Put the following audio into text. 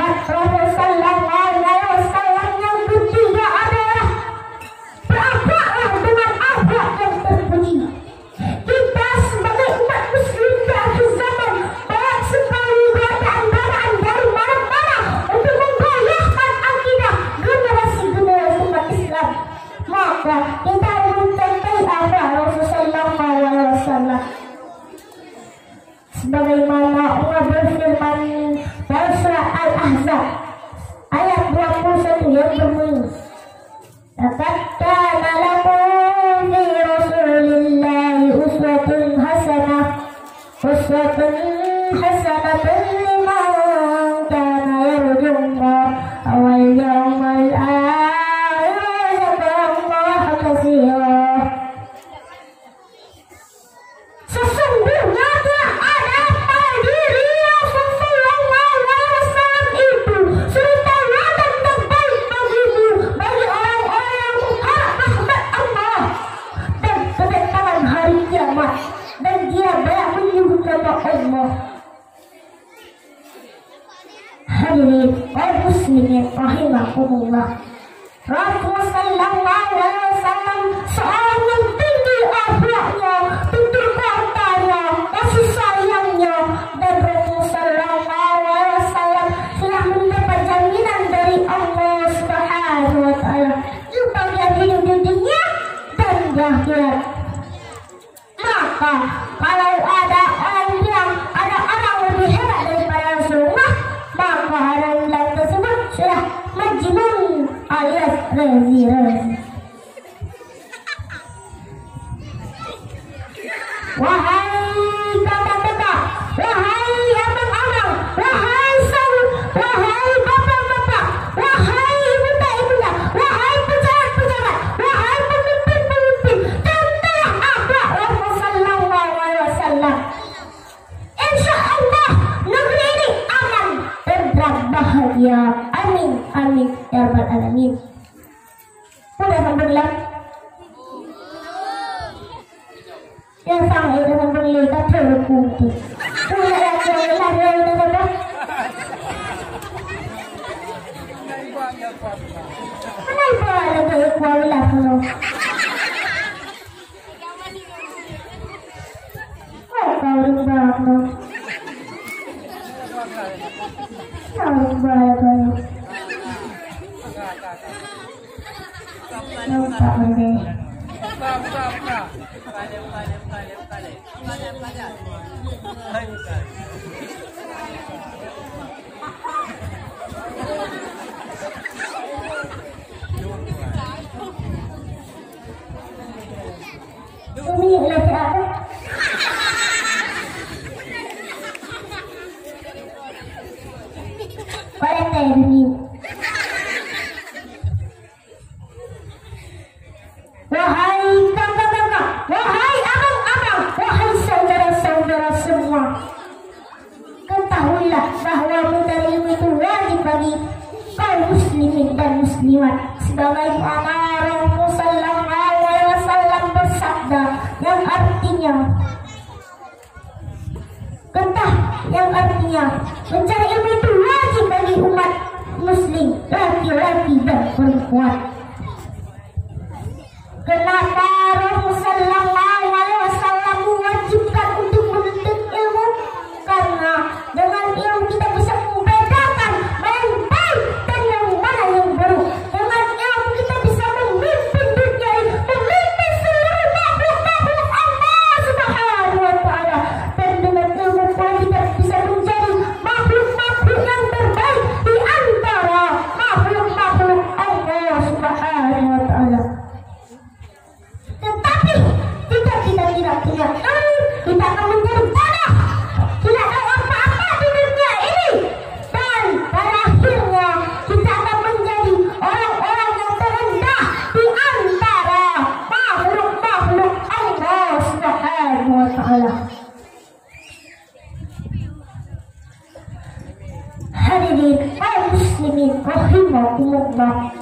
sifat Rasul sallallahu alaihi wasallam yang ketiga adalah berakhlaklah dengan akhlak yang terpuji. Kita sebagai umat muslim di akhir zaman banyak sekali godaan-godaan dari mana-mana untuk menggoyahkan akidah generasi-generasi umat Islam. Maka kita mencontohi akhlak Rasul sallallahu alaihi wasallam. Sebagaimana Allah berfirman dalam surah Al-Ahzab ayat 21 yang berbunyi, "Laqad kana lakum fi Rasulillahi uswatun hasanatun liman kana yarjullaha wal yawmal akhir wa dzakarallaha katsiran." Sesungguhnya telah ada pada diri Rasul sallallahu alaihi wasallam itu suri tauladan terbaik bagimu, bagi orang-orang yang mengharap rahmat Allah dan kedatangan hari kiamat, dan dia banyak menyebut nama Allah. Hadirin kaum muslimin rahimakumullah, Rasul sallallahu alaihi wasallam seorang yang tinggi akhlaknya, tutur katanya, kasih sayangnya, dan Rasul sallallahu alaihi wasallam telah mendapat jaminan dari Allah Subhanahu wa taala di bagian hidup di dunia dan di akhirat. Maka kalau ada orang bilang ada orang lebih hebat daripada Rasulullah, maka orang bilang tersebut sudah majnun alias razi-razi. Wahai kakak-kakak, wahai abang-abang, wahai saudara, wahai bapak-bapak, wahai ibu-ibu, wahai pejabat-pejabat, wahai pemimpin-pemimpin, contohlah akhlak Rasul sallallahu alaihi wasallam. Insyaallah negeri ini aman dan bahagia. Amin amin ya rabbal alamin. Sudah alhamdulillah. Yang sangat dalam beli kata berkumpul. Sudah lagi lari dalam apa? Kenapa ada kuala kalau? Oh kau lupa aku. Kau lupa aku. Lupa aku. Ini lagi apa? Pada ini. Wahai kakak-kakak, wahai abang-abang, wahai saudara-saudara semua, ketahuilah bahwa mencari ilmu itu wajib bagi kaum muslimin dan muslimat. Sebagaimana Rasul sallallahu alaihi wasallam bersabda yang artinya mencari ilmu itu wajib bagi umat muslim, laki-laki dan perempuan. Kenapa Rasul sallallahu alaihi wasallam mewajibkan untuk menuntut ilmu? Karena dengan ilmu kita bisa membedakan mana yang baik dan yang mana yang buruk. Dengan ilmu kita bisa memimpin dunia ini, memimpin seluruh makhluk-makhluk Allah Subhanahu wa taala. Dan dengan ilmu pula kita bisa menjadi makhluk-makhluk yang terbaik di antara makhluk-makhluk Allah Subhanahu wa taala. Tetapi jika kita tidak punya ilmu, kita akan menjadi bodoh, tidak tahu apa-apa di dunia ini, dan pada akhirnya kita akan menjadi orang-orang yang terendah di antara makhluk-makhluk Allah Subhanahu wa taala. Hadirin kaum muslimin rahimakumullah,